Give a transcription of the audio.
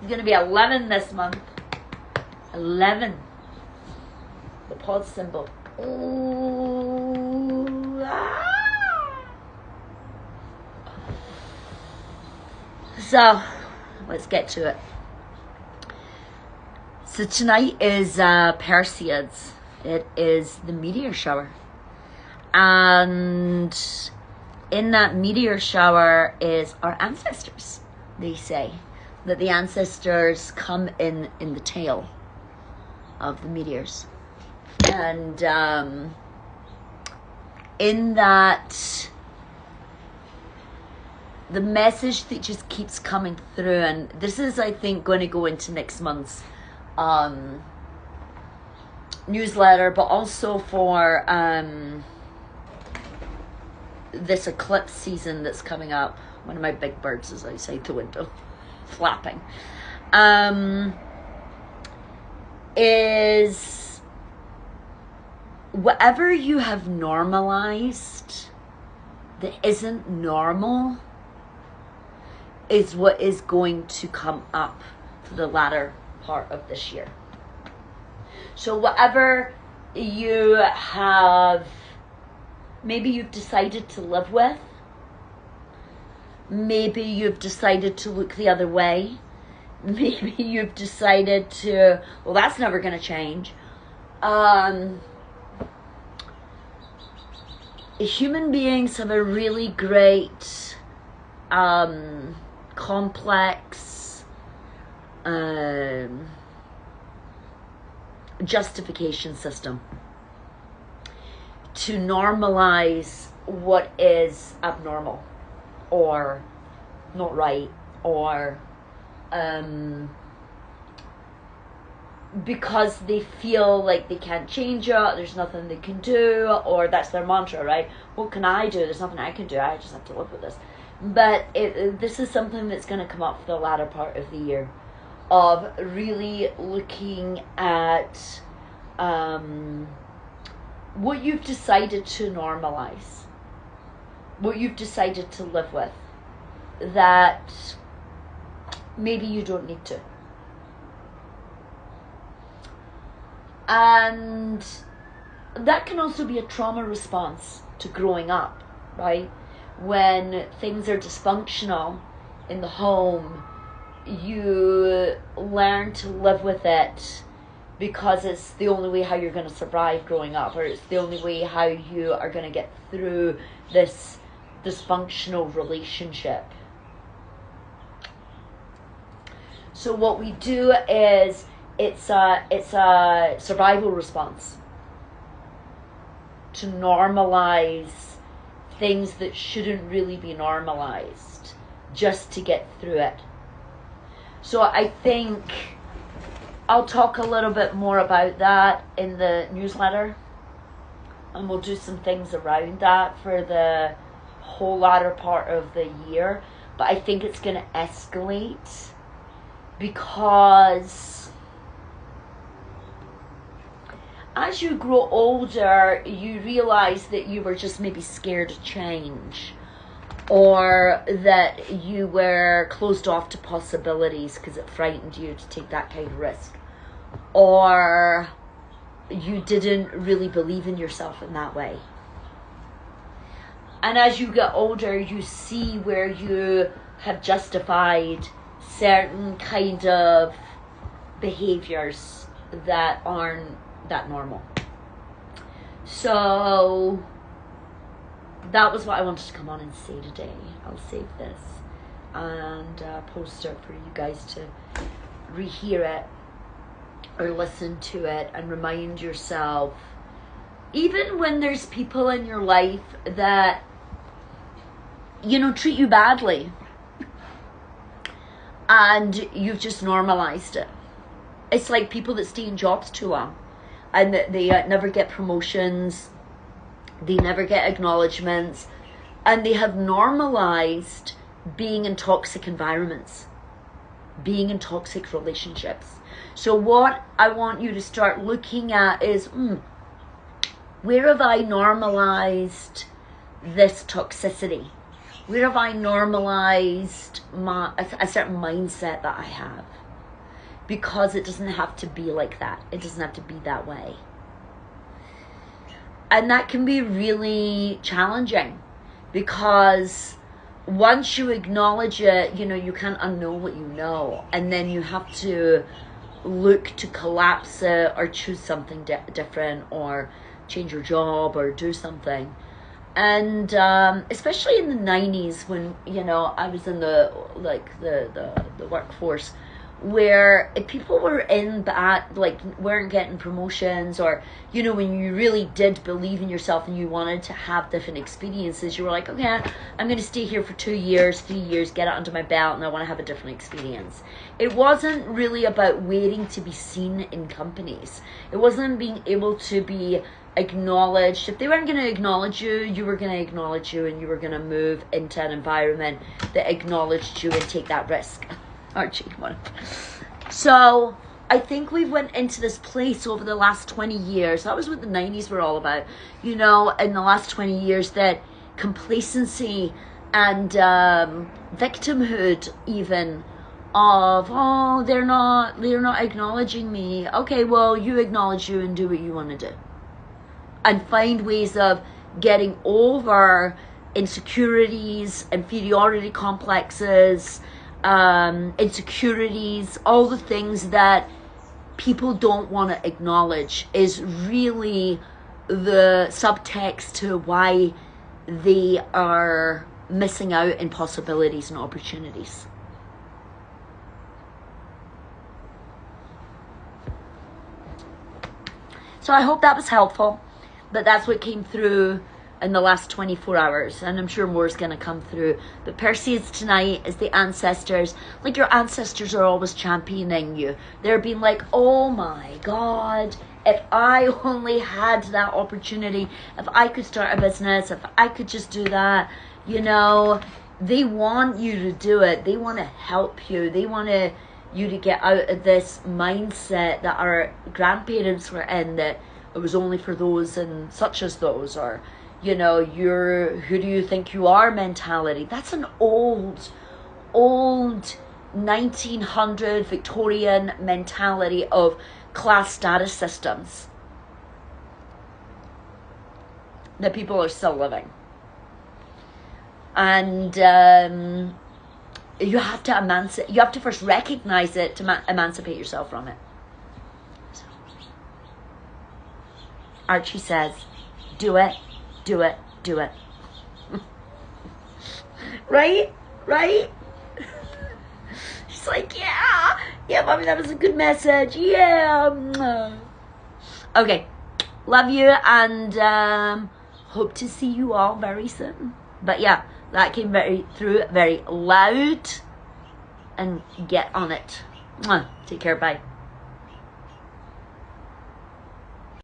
going to be 11 this month. 11. The pause symbol. Ooh, So, let's get to it. So tonight is Perseids. It is the meteor shower. And in that meteor shower is our ancestors. They say that the ancestors come in the tail of the meteors. And in that, the message that just keeps coming through, and this is, I think, going to go into next month's newsletter, but also for this eclipse season that's coming up. One of my big birds is outside the window flapping. Is whatever you have normalized that isn't normal is what is going to come up for the latter part of this year. So whatever you have, maybe you've decided to live with, maybe you've decided to look the other way, maybe you've decided to, well, that's never going to change. Human beings have a really great complex justification system to normalize what is abnormal or not right, or because they feel like they can't change it, there's nothing they can do, or that's their mantra, right? What can I do? There's nothing I can do. I just have to live with this. But this is something that's going to come up for the latter part of the year, of really looking at what you've decided to normalize, what you've decided to live with, that maybe you don't need to. And that can also be a trauma response to growing up, right? When things are dysfunctional in the home, you learn to live with it because it's the only way how you're going to survive growing up, or it's the only way how you are going to get through this dysfunctional relationship. So what we do is it's a survival response to normalize things that shouldn't really be normalized, just to get through it. So I think I'll talk a little bit more about that in the newsletter, and we'll do some things around that for the whole latter part of the year. But I think it's going to escalate because as you grow older, you realize that you were just maybe scared of change, or that you were closed off to possibilities because it frightened you to take that kind of risk, or you didn't really believe in yourself in that way. And as you get older, you see where you have justified certain kind of behaviors that aren't that normal. So that was what I wanted to come on and say today. I'll save this and post it for you guys to rehear it or listen to it and remind yourself, even when there's people in your life that, you know, treat you badly and you've just normalized it. It's like people that stay in jobs too long and they never get promotions, they never get acknowledgements, and they have normalized being in toxic environments, being in toxic relationships. So what I want you to start looking at is, where have I normalized this toxicity? Where have I normalized a certain mindset that I have? because it doesn't have to be like that. It doesn't have to be that way. And that can be really challenging, because once you acknowledge it, you know, you can't unknow what you know. And then you have to look to collapse it or choose something different, or change your job or do something. And especially in the 90s, when, you know, I was in the workforce, where if people were in bad, like, weren't getting promotions, or, you know, when you really did believe in yourself and you wanted to have different experiences, you were like, okay, I'm going to stay here for 2 years, 3 years, get it under my belt, and I want to have a different experience. It wasn't really about waiting to be seen in companies. It wasn't being able to be acknowledged. If they weren't going to acknowledge you, you were going to acknowledge you, and you were going to move into an environment that acknowledged you and take that risk. Archie, come on. So I think we went into this place over the last 20 years. That was what the 90s were all about. You know, in the last 20 years, that complacency and victimhood even of, oh, they're not acknowledging me. Okay, well, you acknowledge you and do what you want to do. And find ways of getting over insecurities, inferiority complexes, insecurities, all the things that people don't want to acknowledge, is really the subtext to why they are missing out in possibilities and opportunities. So I hope that was helpful, but that's what came through in the last 24 hours, and I'm sure more is going to come through. But Perseus tonight is the ancestors. Like, your ancestors are always championing you. They're being like, oh my God, if I only had that opportunity, if I could start a business, if I could just do that, you know, they want you to do it. They want to help you. They want you to get out of this mindset that our grandparents were in, that it was only for those and such as those, or, you know, your who do you think you are mentality. That's an old 1900 Victorian mentality of class status systems that people are still living. And you have to you have to first recognize it to emancipate yourself from it. Archie says, do it, do it, do it. Right? She's like, yeah, mommy, that was a good message. Yeah. Okay, love you, and hope to see you all very soon. But yeah, that came through very loud, and get on it. Take care, bye.